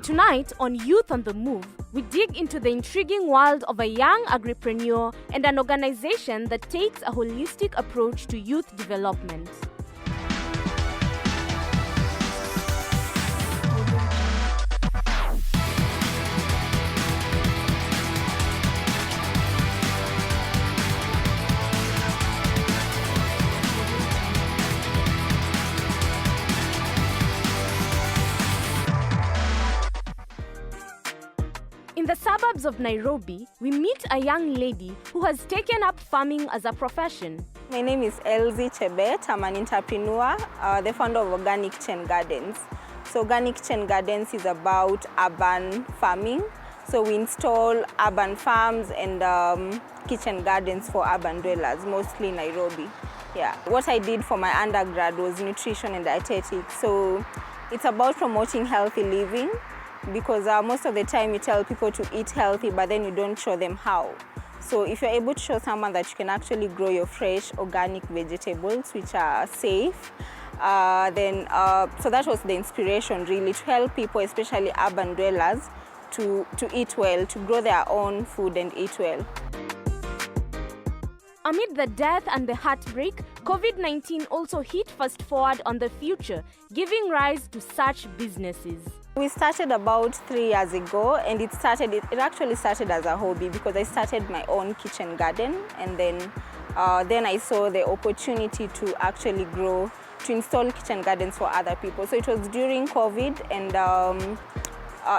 Tonight on Youth on the Move, we dig into the intriguing world of a young agripreneur and an organization that takes a holistic approach to youth development. In the suburbs of Nairobi, we meet a young lady who has taken up farming as a profession. My name is Elsie Chebet. I'm an entrepreneur, the founder of Organic Kitchen Gardens. So Organic Kitchen Gardens is about urban farming. So we install urban farms and kitchen gardens for urban dwellers, mostly Nairobi. Yeah. What I did for my undergrad was nutrition and dietetics. So it's about promoting healthy living, because most of the time you tell people to eat healthy, but then you don't show them how. So if you're able to show someone that you can actually grow your fresh organic vegetables, which are safe, so that was the inspiration really, to help people, especially urban dwellers, to eat well, to grow their own food and eat well. Amid the death and the heartbreak, COVID-19 also hit fast forward on the future, giving rise to such businesses. We started about 3 years ago, and it actually started as a hobby, because I started my own kitchen garden, and then I saw the opportunity to actually to install kitchen gardens for other people. So it was during COVID, and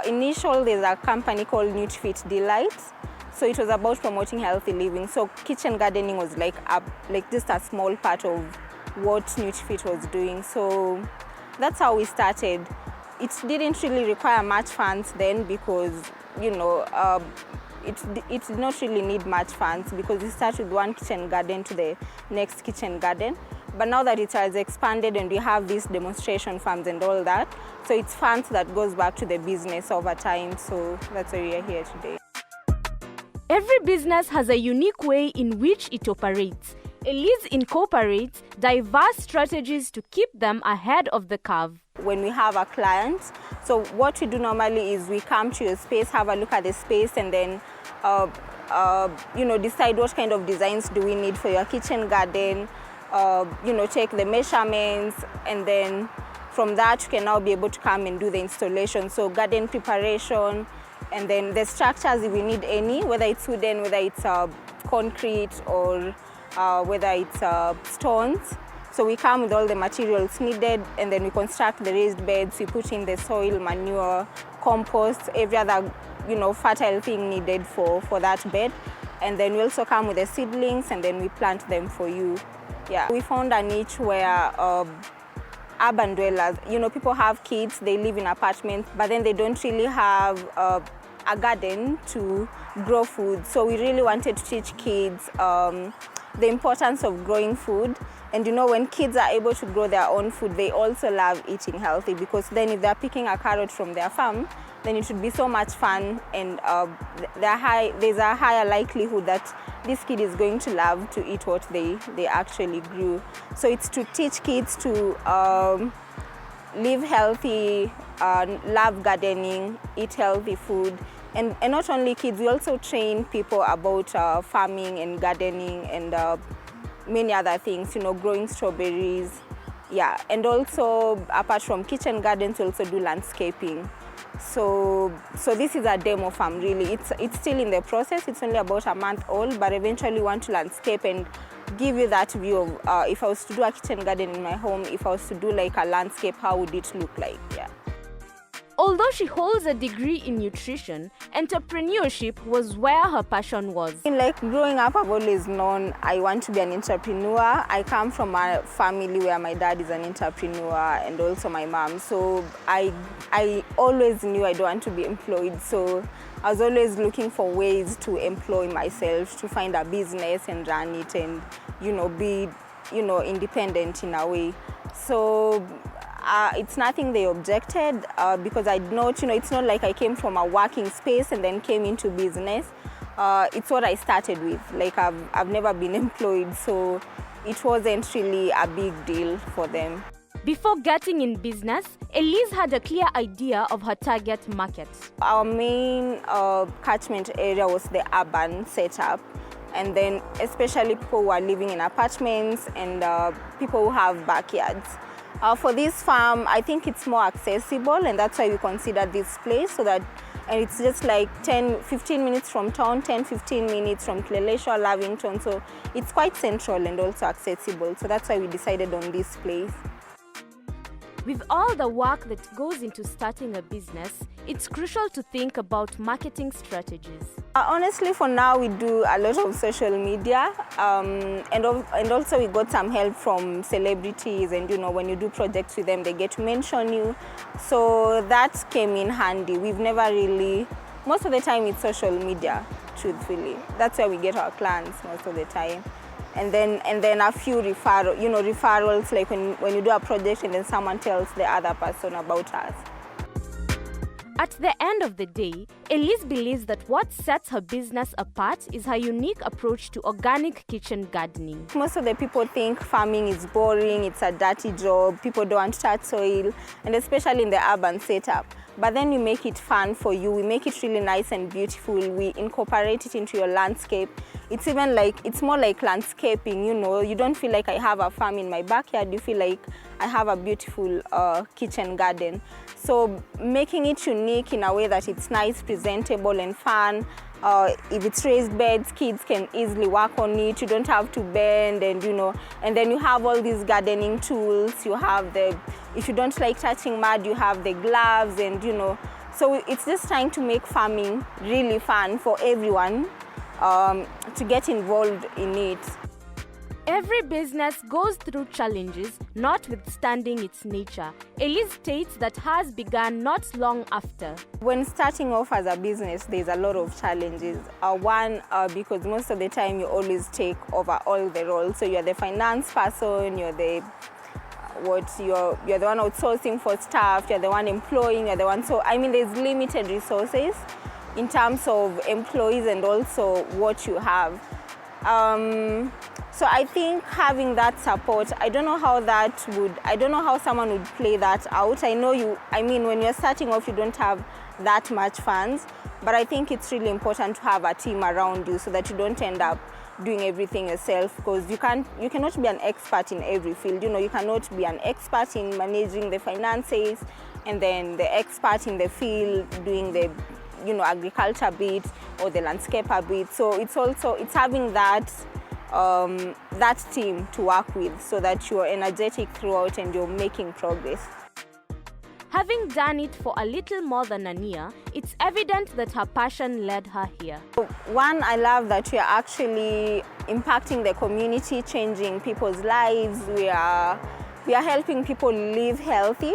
initially there's a company called NutriFit Delights. So it was about promoting healthy living. So kitchen gardening was like just a small part of what NutriFit was doing. So that's how we started. It didn't really require much funds then, because it did not really need much funds, because we started with one kitchen garden to the next kitchen garden. But now that it has expanded and we have these demonstration farms and all that, so it's funds that goes back to the business over time. So that's why we are here today. Every business has a unique way in which it operates. Elise incorporates diverse strategies to keep them ahead of the curve. When we have a client, so what we do normally is we come to your space, have a look at the space, and then decide what kind of designs do we need for your kitchen garden, take the measurements, and then from that you can now be able to come and do the installation. So garden preparation, and then the structures, if we need any, whether it's wooden, whether it's concrete, or whether it's stones. So we come with all the materials needed, and then we construct the raised beds. We put in the soil, manure, compost, every other fertile thing needed for that bed. And then we also come with the seedlings, and then we plant them for you. Yeah. We found a niche where urban dwellers, people have kids, they live in apartments, but then they don't really have a garden to grow food. So we really wanted to teach kids the importance of growing food. And when kids are able to grow their own food, they also love eating healthy, because then if they're picking a carrot from their farm, then it should be so much fun, and there's a higher likelihood that this kid is going to love to eat what they actually grew. So it's to teach kids to live healthy, love gardening, eat healthy food. And not only kids, we also train people about farming and gardening and many other things, growing strawberries. Yeah, and also apart from kitchen gardens, we also do landscaping. So this is a demo farm really. It's still in the process. It's only about a month old, but eventually we want to landscape and give you that view of if I was to do a kitchen garden in my home, if I was to do like a landscape, how would it look like? Yeah. Although she holds a degree in nutrition, entrepreneurship was where her passion was. Growing up, I've always known I want to be an entrepreneur. I come from a family where my dad is an entrepreneur, and also my mom. So I always knew I don't want to be employed. So I was always looking for ways to employ myself, to find a business and run it, and be independent in a way. So it's nothing they objected, because I know, it's not like I came from a working space and then came into business. It's what I started with. I've never been employed, so it wasn't really a big deal for them. Before getting in business, Elise had a clear idea of her target market. Our main catchment area was the urban setup, and then especially people who are living in apartments and people who have backyards. For this farm, I think it's more accessible, and that's why we considered this place, and it's just like 10-15 minutes from town, 10-15 minutes from Cleleshwa, Lavington, so it's quite central and also accessible, so that's why we decided on this place. With all the work that goes into starting a business, it's crucial to think about marketing strategies. Honestly, for now, we do a lot of social media, and also we got some help from celebrities, and when you do projects with them, they get to mention you. So that came in handy. We've never really, most of the time it's social media, truthfully. That's where we get our clients most of the time. And then a few referrals, like when you do a project and then someone tells the other person about us. At the end of the day, Elise believes that what sets her business apart is her unique approach to organic kitchen gardening. Most of the people think farming is boring, it's a dirty job, people don't touch soil, and especially in the urban setup. But then we make it fun for you, we make it really nice and beautiful, we incorporate it into your landscape. It's more like landscaping, you don't feel like I have a farm in my backyard, you feel like I have a beautiful kitchen garden. So making it unique in a way that it's nice, presentable and fun. If it's raised beds, kids can easily work on it, you don't have to bend, and then you have all these gardening tools, you have if you don't like touching mud, you have the gloves, and so it's just trying to make farming really fun for everyone to get involved in it. Every business goes through challenges, notwithstanding its nature. Elise states that hers began not long after. When starting off as a business, there's a lot of challenges. One, because most of the time you always take over all the roles. So you're the finance person, you're the one outsourcing for staff, you're the one employing, you're the one. So there's limited resources in terms of employees and also what you have. So I think having that support, I don't know how someone would play that out. When you're starting off, you don't have that much funds, but I think it's really important to have a team around you so that you don't end up doing everything yourself, because you cannot be an expert in every field. You cannot be an expert in managing the finances and then the expert in the field doing the agriculture bit or the landscaper bit. So it's having that team to work with so that you're energetic throughout and you're making progress. Having done it for a little more than a year, it's evident that her passion led her here. One, I love that we are actually impacting the community, changing people's lives. We are helping people live healthy.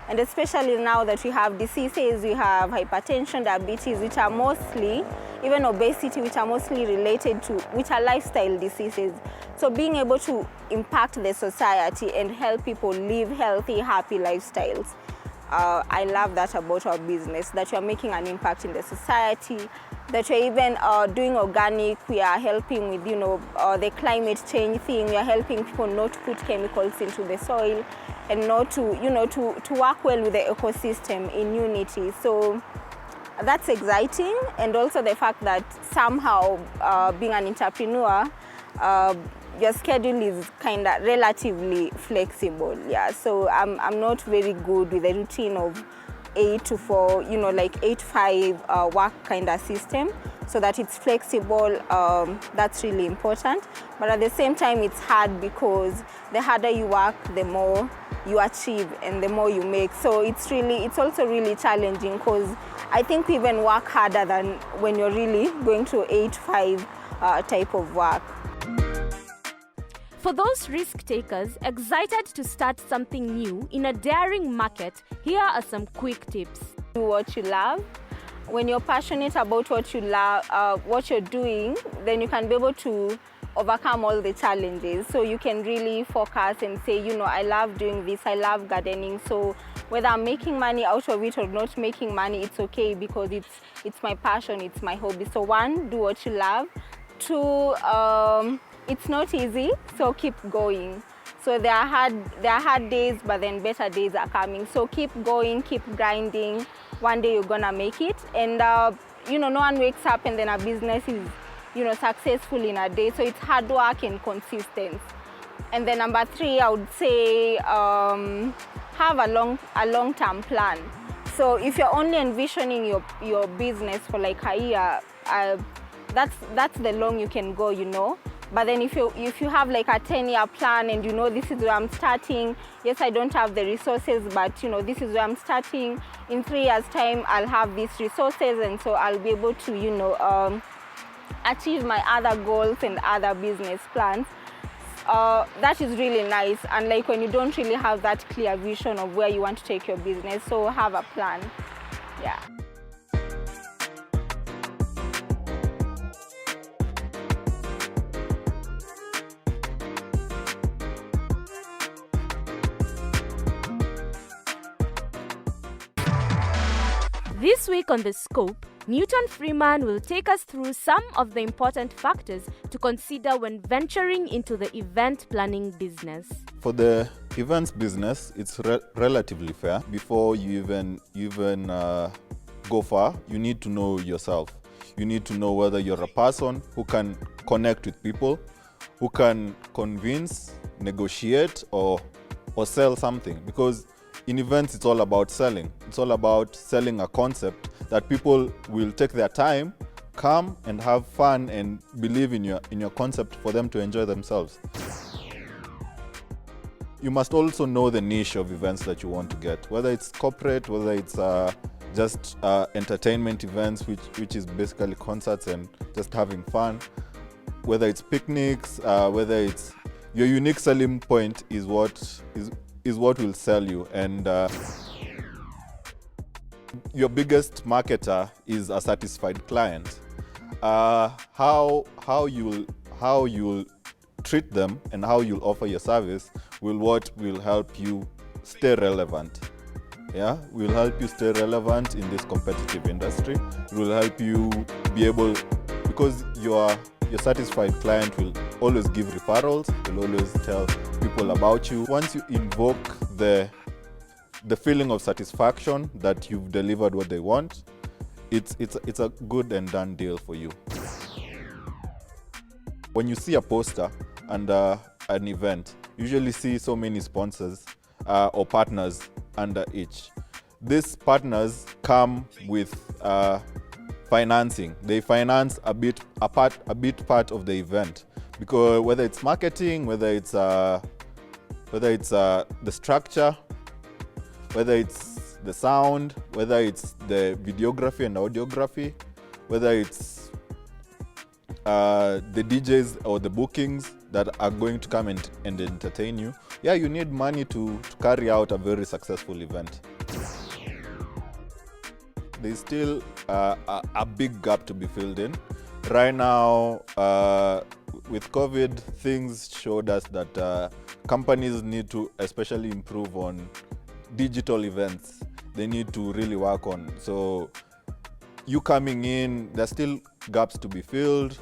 And especially now that we have diseases, we have hypertension, diabetes, which are mostly, even obesity, which are mostly which are lifestyle diseases. So being able to impact the society and help people live healthy, happy lifestyles. I love that about our business, that we are making an impact in the society, that we're even doing organic. We are helping with, the climate change thing. We are helping people not to put chemicals into the soil and not to work well with the ecosystem in unity. So that's exciting, and also the fact that somehow being an entrepreneur, your schedule is kind of relatively flexible. So I'm not very good with the routine of 8 to 4, like 8-5 work kind of system, so that it's flexible. That's really important. But at the same time, it's hard because the harder you work, the more you achieve and the more you make. So it's also really challenging, because I think we even work harder than when you're really going to 8-5 type of work. For those risk takers excited to start something new in a daring market, here are some quick tips. Do what you love. When you're passionate about what you love, what you're doing, then you can be able to overcome all the challenges. So you can really focus and say, I love doing this, I love gardening. So whether I'm making money out of it or not making money, it's okay, because it's my passion, it's my hobby. So one, do what you love. Two, it's not easy, so keep going. So there are hard days, but then better days are coming. So keep going, keep grinding. One day you're gonna make it. And no one wakes up and then a business is successful in a day. So it's hard work and consistency. And then number 3, I would say have a long-term plan. So if you're only envisioning your business for like a year, that's the long you can go, But then if you have like a 10-year plan and this is where I'm starting, yes, I don't have the resources, but this is where I'm starting. In 3 years' time, I'll have these resources, and so I'll be able to achieve my other goals and other business plans. That is really nice, and like when you don't really have that clear vision of where you want to take your business, so have a plan. Yeah. This week on The Scope, Newton Freeman will take us through some of the important factors to consider when venturing into the event planning business. For the events business, it's relatively fair. Before you even go far, you need to know yourself. You need to know whether you're a person who can connect with people, who can convince, negotiate, or sell something. Because in events, it's all about selling. It's all about selling a concept that people will take their time, come and have fun and believe in your concept for them to enjoy themselves. You must also know the niche of events that you want to get, whether it's corporate, whether it's just entertainment events, which is basically concerts and just having fun, whether it's picnics, whether it's your unique selling point is what will sell you. And your biggest marketer is a satisfied client. How you'll treat them and how you'll offer your service will help you stay relevant. Yeah, will help you stay relevant in this competitive industry. It will help you be able, because your satisfied client will always give referrals, will always tell people about you. Once you invoke the feeling of satisfaction that you've delivered what they want, it's a good and done deal for you. When you see a poster under an event, you usually see so many sponsors or partners under each. These partners come with financing. They finance a bit part of the event, because whether it's marketing, whether it's the structure, whether it's the sound, whether it's the videography and audiography, whether it's the DJs or the bookings that are going to come and entertain you. Yeah, you need money to carry out a very successful event. There's still a big gap to be filled in. Right now, with COVID, things showed us that companies need to especially improve on digital events. They need to really work on. So you coming in, there's still gaps to be filled.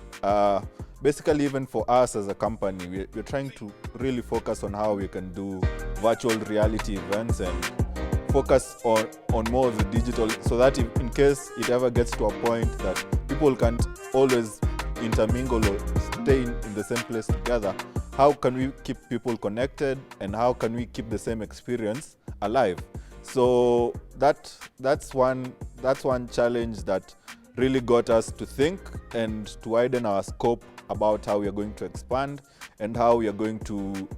Basically, even for us as a company, we're trying to really focus on how we can do virtual reality events and focus on more of the digital, so that if, in case it ever gets to a point that people can't always intermingle or stay in the same place together, how can we keep people connected and how can we keep the same experience alive? So that's one challenge that really got us to think and to widen our scope about how we are going to expand and how we are going to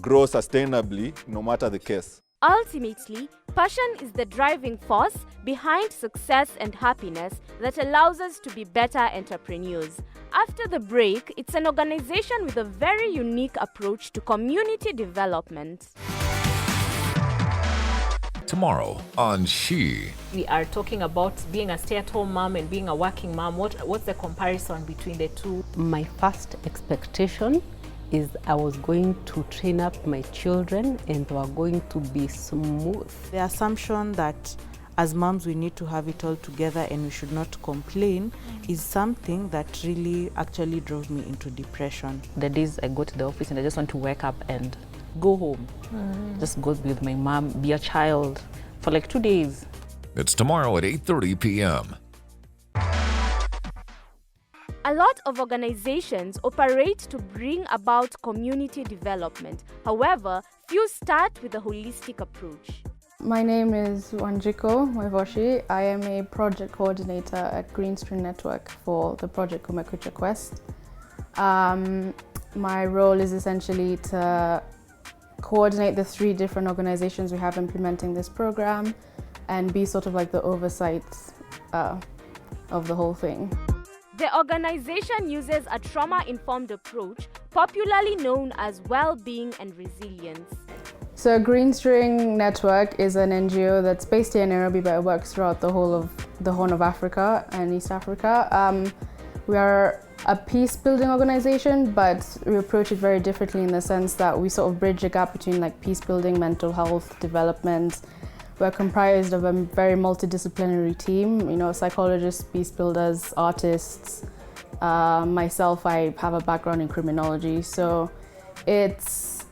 grow sustainably, no matter the case. Ultimately, passion is the driving force behind success and happiness that allows us to be better entrepreneurs. After the break, it's an organization with a very unique approach to community development. Tomorrow on She. We are talking about being a stay-at-home mom and being a working mom. What's the comparison between the two? My first expectation is I was going to train up my children and they were going to be smooth. The assumption that as moms we need to have it all together and we should not complain, is something that really actually drove me into depression. The days I go to the office and I just want to wake up and go home. Just go with my mom, be a child for like 2 days. It's tomorrow at 8:30 p.m. A lot of organizations operate to bring about community development. However, few start with a holistic approach. My name is Wanjiko Mwevoshi. I am a project coordinator at Greenstream Network for the project Kumekucha Quest. My role is essentially to coordinate the 3 different organizations we have implementing this program and be sort of like the oversight of the whole thing. The organization uses a trauma-informed approach, popularly known as well-being and resilience. So Greenstream Network is an NGO that's based here in Nairobi, but it works throughout the whole of the Horn of Africa and East Africa. We are a peace-building organization, but we approach it very differently in the sense that we sort of bridge a gap between like peace-building, mental health, development. We're comprised of a very multidisciplinary team, you know, psychologists, peace builders, artists. Myself, I have a background in criminology, so its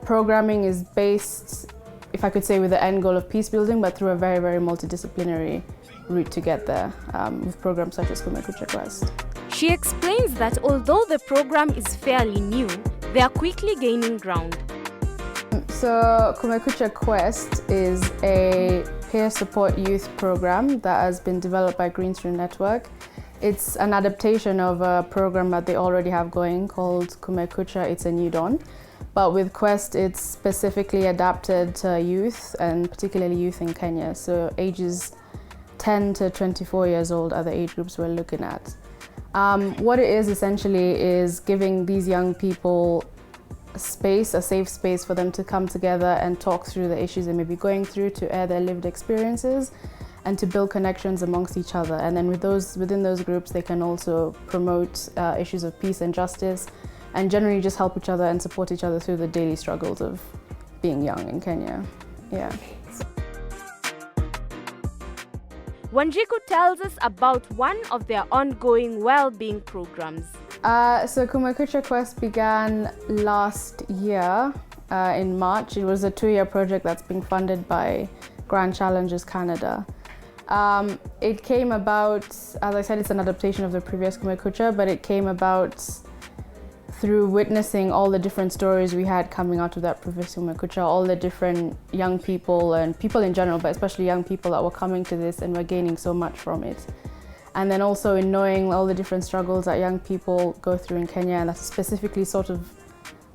programming is based, if I could say, with the end goal of peace building, but through a very, very multidisciplinary route to get there, with programs such as Kumekucha Quest. She explains that although the program is fairly new, they are quickly gaining ground. So Kumekucha Quest is a peer support youth program that has been developed by Greenstream Network. It's an adaptation of a program that they already have going called Kumekucha It's a New Dawn. But with Quest, it's specifically adapted to youth, and particularly youth in Kenya. So ages 10 to 24 years old are the age groups we're looking at. What it is essentially is giving these young people a safe space for them to come together and talk through the issues they may be going through, to air their lived experiences and to build connections amongst each other. And then within those groups, they can also promote issues of peace and justice, and generally just help each other and support each other through the daily struggles of being young in Kenya. Yeah. Wanjiku tells us about one of their ongoing well-being programs. So Kumekucha Quest began last year in March. It was a 2-year project that's being funded by Grand Challenges Canada. It came about, as I said, it's an adaptation of the previous Kumekucha, but it came about through witnessing all the different stories we had coming out of that previous Kumekucha, all the different young people and people in general, but especially young people that were coming to this and were gaining so much from it. And then also in knowing all the different struggles that young people go through in Kenya, and that's specifically sort of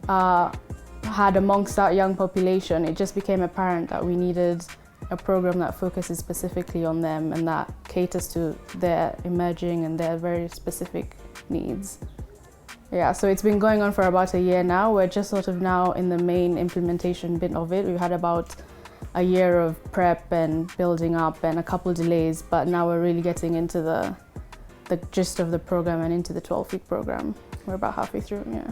had amongst that young population, it just became apparent that we needed a program that focuses specifically on them and that caters to their emerging and their very specific needs. Yeah, so it's been going on for about a year now. We're just sort of now in the main implementation bit of it. We've had about a year of prep and building up and a couple delays, but now we're really getting into the gist of the program and into the 12-week program. We're about halfway through, yeah.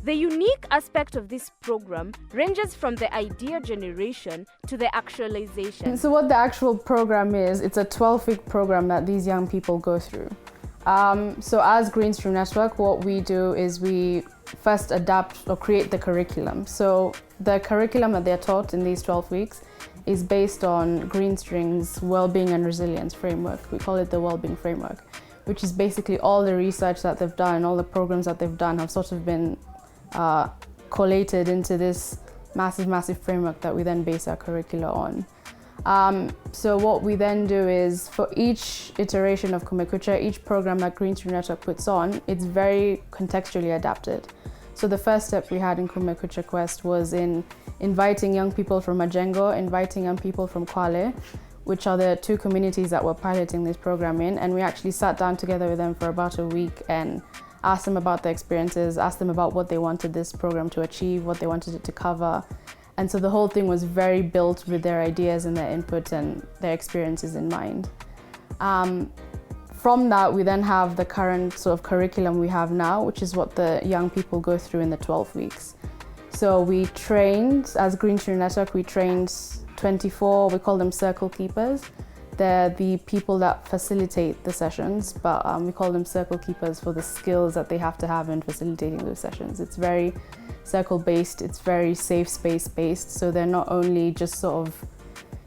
The unique aspect of this program ranges from the idea generation to the actualization. So what the actual program is, it's a 12-week program that these young people go through. So as Greenstream Network, what we do is we first adapt or create the curriculum. So the curriculum that they're taught in these 12 weeks is based on Greenstream's Wellbeing and Resilience framework. We call it the Wellbeing Framework, which is basically all the research that they've done, all the programs that they've done have sort of been collated into this massive framework that we then base our curricula on. So what we then do is, for each iteration of Kumekucha, each program that Greenstream Network puts on, it's very contextually adapted. So the first step we had in Kumekucha Quest was in inviting young people from Majengo, inviting young people from Kwale, which are the 2 communities that we're piloting this program in, and we actually sat down together with them for about a week and asked them about their experiences, asked them about what they wanted this program to achieve, what they wanted it to cover. And so the whole thing was very built with their ideas and their input and their experiences in mind. From that, we then have the current sort of curriculum we have now, which is what the young people go through in the 12 weeks. So we trained, as Greenstream Network, we trained 24, we call them circle keepers. They're the people that facilitate the sessions, but we call them circle keepers for the skills that they have to have in facilitating those sessions. It's very circle-based, it's very safe space-based, so they're not only just sort of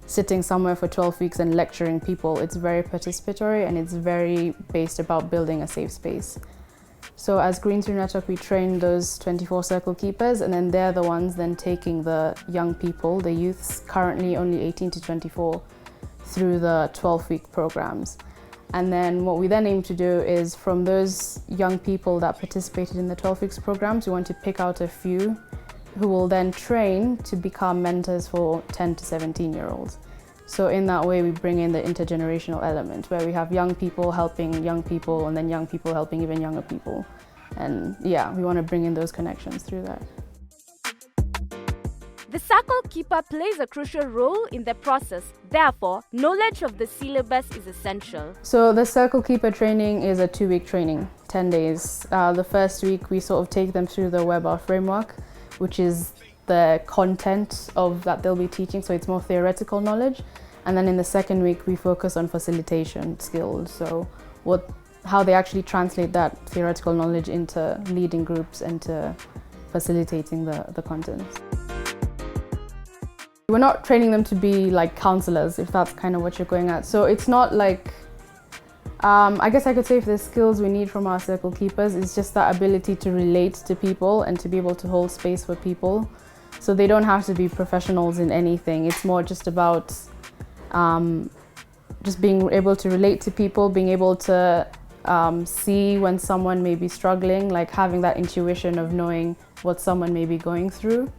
sitting somewhere for 12 weeks and lecturing people, it's very participatory and it's very based about building a safe space. So as Green Through Network, we train those 24 circle keepers, and then they're the ones then taking the young people, the youths, currently only 18 to 24, through the 12-week programs. And then what we then aim to do is, from those young people that participated in the 12 weeks programs, we want to pick out a few who will then train to become mentors for 10 to 17-year-olds. So in that way, we bring in the intergenerational element, where we have young people helping young people, and then young people helping even younger people. And yeah, we want to bring in those connections through that. The circle keeper plays a crucial role in the process. Therefore, knowledge of the syllabus is essential. So the circle keeper training is a 2-week training, 10 days. The first week, we sort of take them through the Weber framework, which is the content of that they'll be teaching, so it's more theoretical knowledge. And then in the second week, we focus on facilitation skills, so how they actually translate that theoretical knowledge into leading groups and to facilitating the content. We're not training them to be like counselors, if that's kind of what you're going at. So it's not like, I guess I could say if the skills we need from our circle keepers is just that ability to relate to people and to be able to hold space for people. So they don't have to be professionals in anything. It's more just about just being able to relate to people, being able to see when someone may be struggling, like having that intuition of knowing what someone may be going through.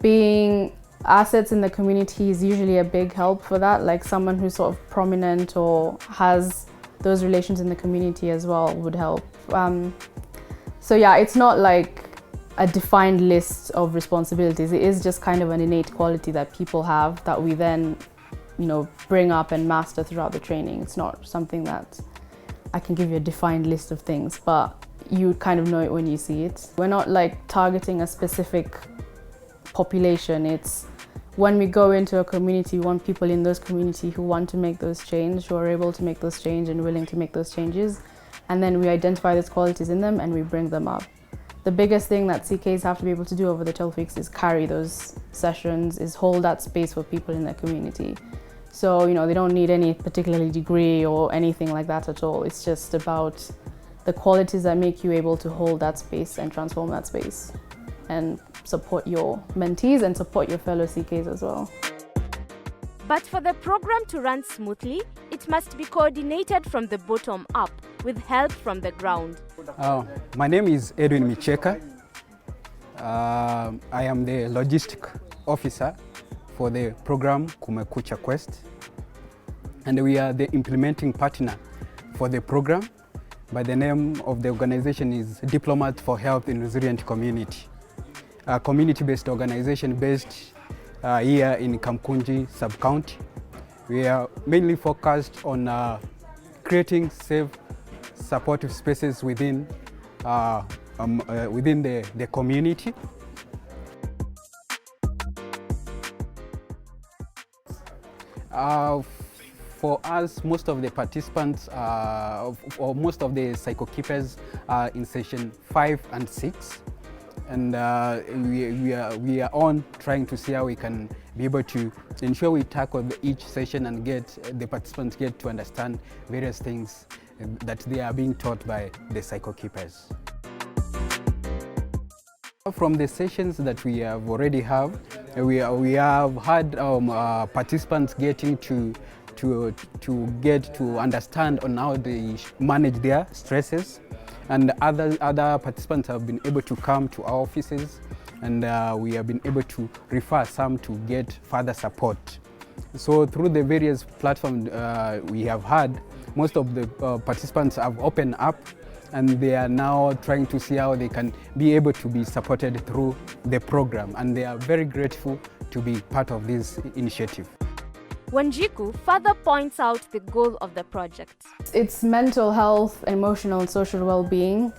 Being assets in the community is usually a big help for that, like someone who's sort of prominent or has those relations in the community as well would help. So yeah, it's not like a defined list of responsibilities. It is just kind of an innate quality that people have that we then, bring up and master throughout the training. It's not something that I can give you a defined list of things, but you kind of know it when you see it. We're not like targeting a specific population. It's when we go into a community, we want people in those community who want to make those change, who are able to make those change and willing to make those changes. And then we identify those qualities in them and we bring them up. The biggest thing that CKs have to be able to do over the 12 weeks is carry those sessions, is hold that space for people in their community. So, they don't need any particular degree or anything like that at all. It's just about the qualities that make you able to hold that space and transform that space and support your mentees and support your fellow CKs as well. But for the program to run smoothly, it must be coordinated from the bottom up with help from the ground. My name is Edwin Micheka. I am the logistic officer for the program Kumekucha Quest, and we are the implementing partner for the program. By the name of the organization is Diplomat for Health in Resilient Community, a community-based organization based here in Kamkunji sub-county. We are mainly focused on creating safe, supportive spaces within the community. For us, most of the participants or most of the psycho keepers are in session 5 and 6, and we are on trying to see how we can be able to ensure we tackle each session and get the participants get to understand various things that they are being taught by the psycho keepers. From the sessions that we have already we have had participants getting to get to understand on how they manage their stresses, and other participants have been able to come to our offices, and we have been able to refer some to get further support. So through the various platforms we have had, most of the participants have opened up, and they are now trying to see how they can be able to be supported through the program, and they are very grateful to be part of this initiative. Wanjiku further points out the goal of the project. It's mental health, emotional and social well-being,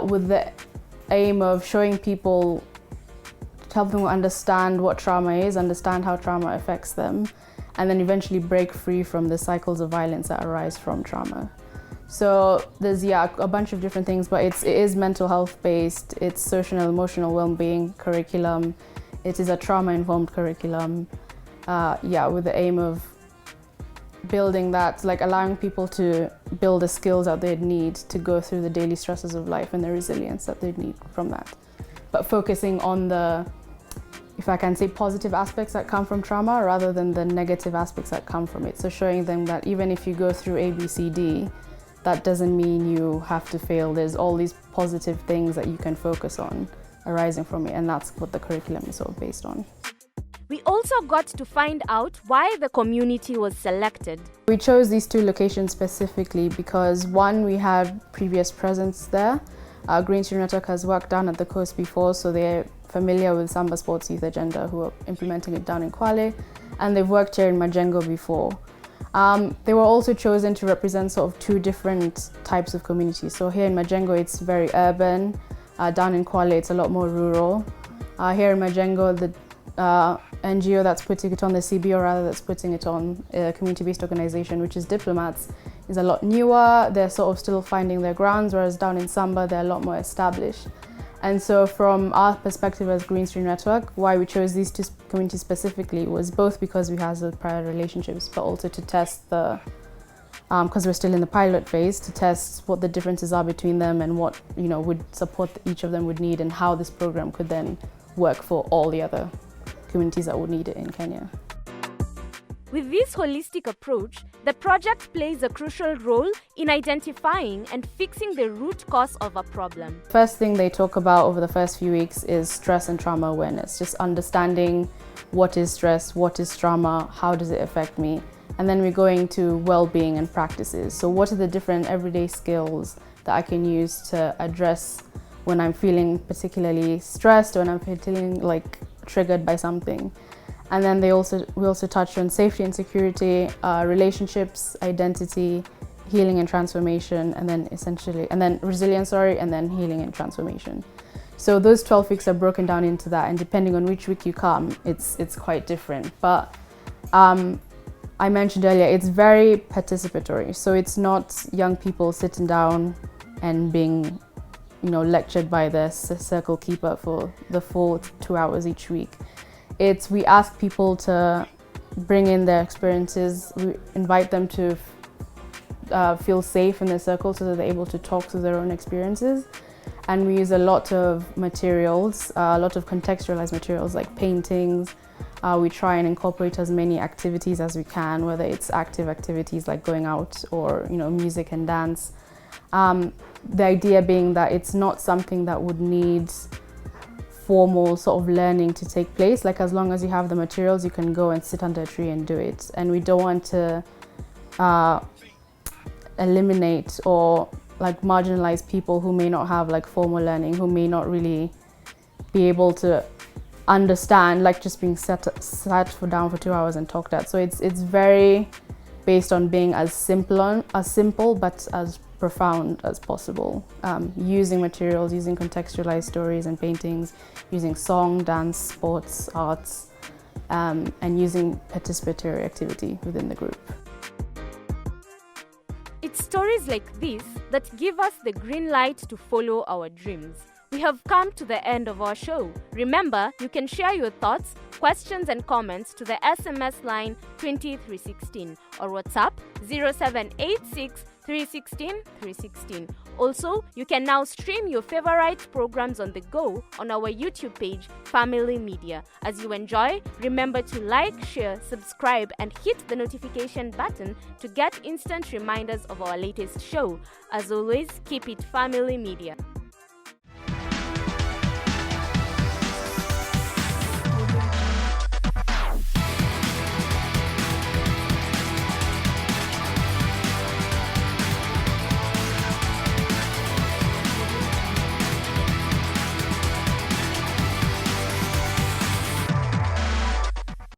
with the aim of showing people help them understand what trauma is, understand how trauma affects them, and then eventually break free from the cycles of violence that arise from trauma. So there's a bunch of different things, but it is mental health based, it's social and emotional well-being curriculum, it is a trauma-informed curriculum, with the aim of building that, like allowing people to build the skills that they'd need to go through the daily stresses of life and the resilience that they'd need from that. But focusing on the, if I can say, positive aspects that come from trauma rather than the negative aspects that come from it. So showing them that even if you go through A, B, C, D, that doesn't mean you have to fail. There's all these positive things that you can focus on arising from it, and that's what the curriculum is sort of based on. We also got to find out why the community was selected. We chose these two locations specifically because, one, we had previous presence there. Green Stream Network has worked down at the coast before, so they're familiar with Samba Sports Youth Agenda, who are implementing it down in Kwale, and they've worked here in Majengo before. They were also chosen to represent sort of two different types of communities. So here in Majengo, it's very urban. Down in Kwale, it's a lot more rural. Here in Majengo, the NGO that's putting it on, the CBO rather, that's putting it on, a community-based organization, which is Diplomats, is a lot newer. They're sort of still finding their grounds, whereas down in Samba, they're a lot more established. And so from our perspective as Green Stream Network, why we chose these two communities specifically was both because we have the prior relationships, but also to test the, because we're still in the pilot phase, to test what the differences are between them and what, would support each of them would need, and how this program could then work for all the other communities that would need it in Kenya. With this holistic approach, the project plays a crucial role in identifying and fixing the root cause of a problem. First thing they talk about over the first few weeks is stress and trauma awareness, just understanding what is stress, what is trauma, how does it affect me, and then we're going to well-being and practices. So what are the different everyday skills that I can use to address when I'm feeling particularly stressed or when I'm feeling like triggered by something. And then we also touched on safety and security, relationships, identity, healing and transformation, and then resilience, and then healing and transformation. So those 12 weeks are broken down into that, and depending on which week you come, it's quite different. But I mentioned earlier, it's very participatory. So it's not young people sitting down and being lectured by the circle keeper for the full 2 hours each week. We ask people to bring in their experiences, we invite them to feel safe in the circle so that they're able to talk through their own experiences. And we use a lot of materials, a lot of contextualized materials like paintings. We try and incorporate as many activities as we can, whether it's active activities like going out or music and dance. The idea being that it's not something that would need formal sort of learning to take place. Like, as long as you have the materials, you can go and sit under a tree and do it. And we don't want to eliminate or like marginalize people who may not have like formal learning, who may not really be able to understand like just being sat down for 2 hours and talked at. So it's very based on being as simple but as profound as possible, using materials, using contextualized stories and paintings, using song, dance, sports, arts, and using participatory activity within the group. It's stories like this that give us the green light to follow our dreams. We have come to the end of our show. Remember, you can share your thoughts, questions and comments to the SMS line 20316 or WhatsApp 0786 316 316. Also, you can now stream your favorite programs on the go on our YouTube page, Family Media. As you enjoy, remember to like, share, subscribe, and hit the notification button to get instant reminders of our latest show. As always, keep it Family Media.